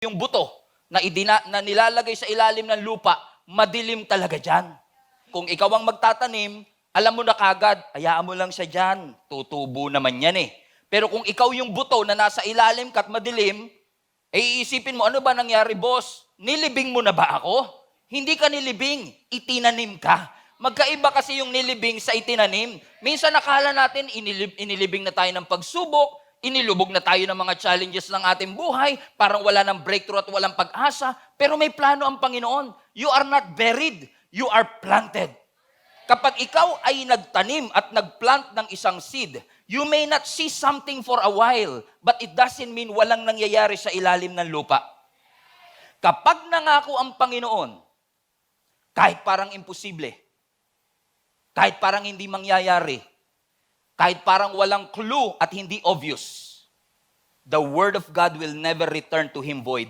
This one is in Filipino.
yung buto na nilalagay sa ilalim ng lupa, madilim talaga dyan. Kung ikaw ang magtatanim, alam mo na kagad, hayaan mo lang siya dyan, tutubo naman yan eh. Pero kung ikaw yung buto na nasa ilalim ka't madilim, iisipin mo, ano ba nangyari, boss? Nilibing mo na ba ako? Hindi ka nilibing, itinanim ka. Magkaiba kasi yung nilibing sa itinanim. Minsan nakala natin, inilibing na tayo ng pagsubok, inilubog na tayo ng mga challenges ng ating buhay, parang wala ng breakthrough at walang pag-asa, pero may plano ang Panginoon. You are not buried, you are planted. Kapag ikaw ay nagtanim at nagplant ng isang seed, you may not see something for a while, but it doesn't mean walang nangyayari sa ilalim ng lupa. Kapag nangako ang Panginoon, kahit parang imposible, kahit parang hindi mangyayari, kahit parang walang clue at hindi obvious, the Word of God will never return to Him void.